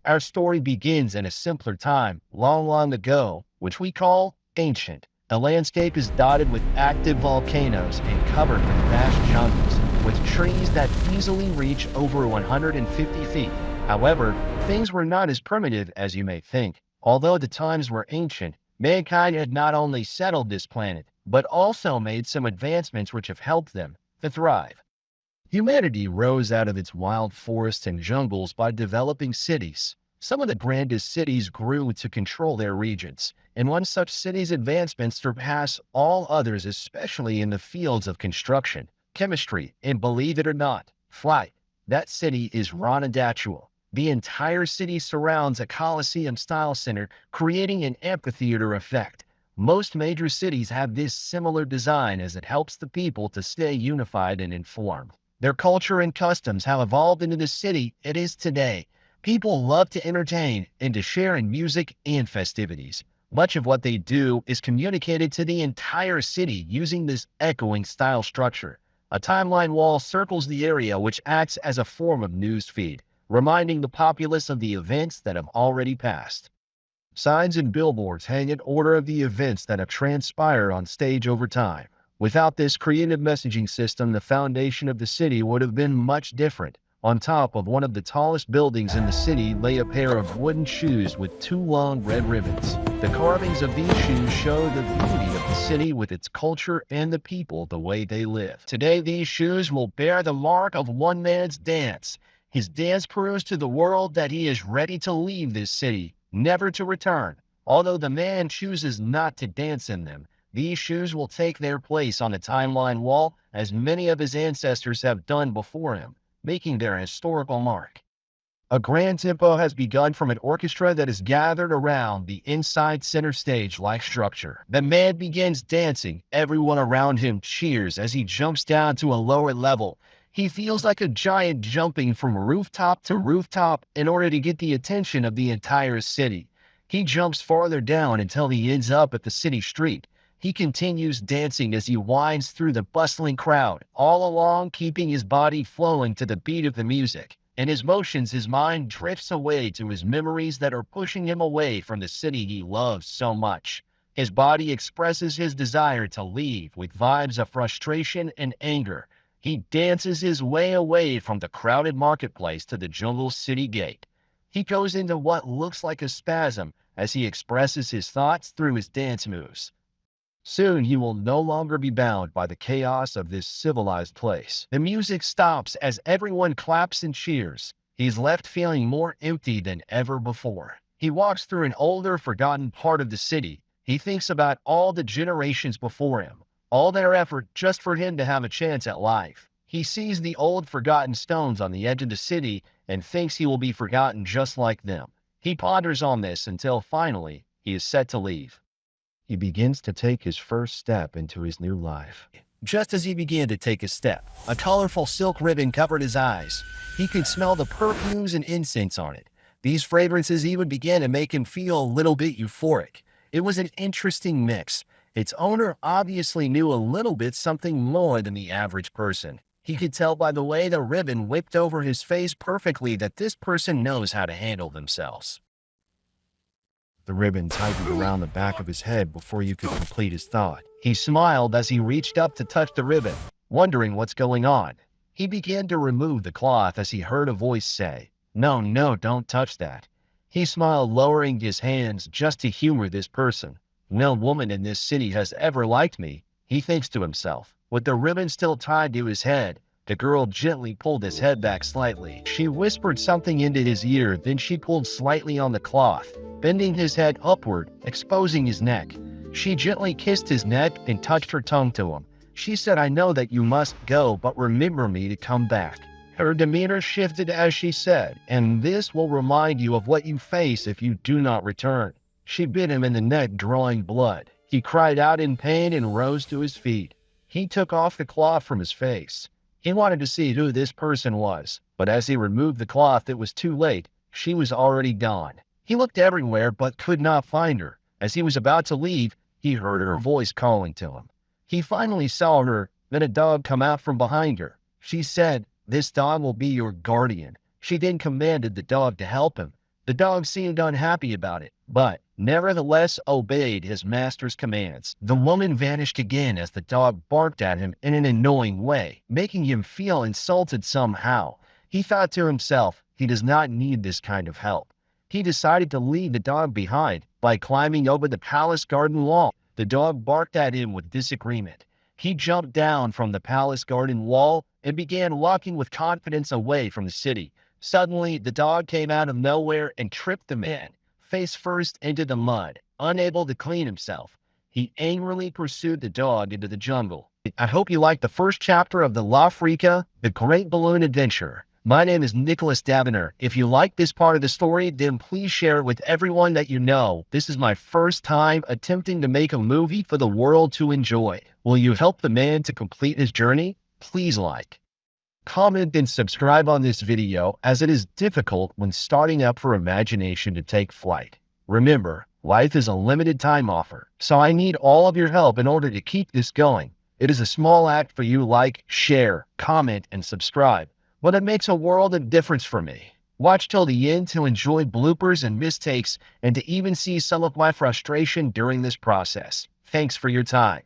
Our story begins in a simpler time, long, long ago, which we call ancient. The landscape is dotted with active volcanoes and covered with vast jungles, with trees that easily reach over 150 feet. However, things were not as primitive as you may think. Although the times were ancient, mankind had not only settled this planet, but also made some advancements which have helped them to thrive. Humanity rose out of its wild forests and jungles by developing cities. Some of the grandest cities grew to control their regions, and one such city's advancements surpass all others, especially in the fields of construction, chemistry, and believe it or not, flight. That city is Ranadachuel. The entire city surrounds a Colosseum-style center, creating an amphitheater effect. Most major cities have this similar design as it helps the people to stay unified and informed. Their culture and customs have evolved into the city it is today. People love to entertain and to share in music and festivities. Much of what they do is communicated to the entire city using this echoing style structure. A timeline wall circles the area, which acts as a form of news feed, reminding the populace of the events that have already passed. Signs and billboards hang in order of the events that have transpired on stage over time. Without this creative messaging system, the foundation of the city would have been much different. On top of one of the tallest buildings in the city lay a pair of wooden shoes with two long red ribbons. The carvings of these shoes show the beauty of the city with its culture and the people the way they live. Today, these shoes will bear the mark of one man's dance. His dance proves to the world that he is ready to leave this city, never to return. Although the man chooses not to dance in them, these shoes will take their place on the timeline wall, as many of his ancestors have done before him, making their historical mark. A grand tempo has begun from an orchestra that is gathered around the inside center stage-like structure. The man begins dancing. Everyone around him cheers as he jumps down to a lower level. He feels like a giant jumping from rooftop to rooftop in order to get the attention of the entire city. He jumps farther down until he ends up at the city street. He continues dancing as he winds through the bustling crowd, all along keeping his body flowing to the beat of the music. In his motions, his mind drifts away to his memories that are pushing him away from the city he loves so much. His body expresses his desire to leave with vibes of frustration and anger. He dances his way away from the crowded marketplace to the jungle city gate. He goes into what looks like a spasm as he expresses his thoughts through his dance moves. Soon he will no longer be bound by the chaos of this civilized place. The music stops as everyone claps and cheers. He's left feeling more empty than ever before. He walks through an older, forgotten part of the city. He thinks about all the generations before him, all their effort just for him to have a chance at life. He sees the old, forgotten stones on the edge of the city and thinks he will be forgotten just like them. He ponders on this until finally he is set to leave. He begins to take his first step into his new life. Just as he began to take a step, a colorful silk ribbon covered his eyes. He could smell the perfumes and incense on it. These fragrances even began to make him feel a little bit euphoric. It was an interesting mix. Its owner obviously knew a little bit something more than the average person. He could tell by the way the ribbon whipped over his face perfectly that this person knows how to handle themselves. The ribbon tightened around the back of his head before you could complete his thought. He smiled as he reached up to touch the ribbon, wondering what's going on. He began to remove the cloth as he heard a voice say, "No, no, don't touch that." He smiled, lowering his hands just to humor this person. "No woman in this city has ever liked me," he thinks to himself. With the ribbon still tied to his head, the girl gently pulled his head back slightly. She whispered something into his ear, then she pulled slightly on the cloth, bending his head upward, exposing his neck. She gently kissed his neck and touched her tongue to him. She said, "I know that you must go, but remember me to come back." Her demeanor shifted as she said, "And this will remind you of what you face if you do not return." She bit him in the neck, drawing blood. He cried out in pain and rose to his feet. He took off the cloth from his face. He wanted to see who this person was, but as he removed the cloth, it was too late. She was already gone. He looked everywhere but could not find her. As he was about to leave, he heard her voice calling to him. He finally saw her, then a dog come out from behind her. She said, "This dog will be your guardian." She then commanded the dog to help him. The dog seemed unhappy about it, but nevertheless obeyed his master's commands. The woman vanished again as the dog barked at him in an annoying way, making him feel insulted somehow. He thought to himself, he does not need this kind of help. He decided to leave the dog behind by climbing over the palace garden wall. The dog barked at him with disagreement. He jumped down from the palace garden wall and began walking with confidence away from the city. Suddenly, the dog came out of nowhere and tripped the man, face first into the mud, unable to clean himself. He angrily pursued the dog into the jungle. I hope you liked the first chapter of the La Freaka, The Great Balloon Adventure. My name is Nicholas Daviner. If you like this part of the story, then please share it with everyone that you know. This is my first time attempting to make a movie for the world to enjoy. Will you help the man to complete his journey? Please like, comment, and subscribe on this video, as it is difficult when starting up for imagination to take flight. Remember, life is a limited time offer, so I need all of your help in order to keep this going. It is a small act for you to like, share, comment, and subscribe, but it makes a world of difference for me. Watch till the end to enjoy bloopers and mistakes, and to even see some of my frustration during this process. Thanks for your time.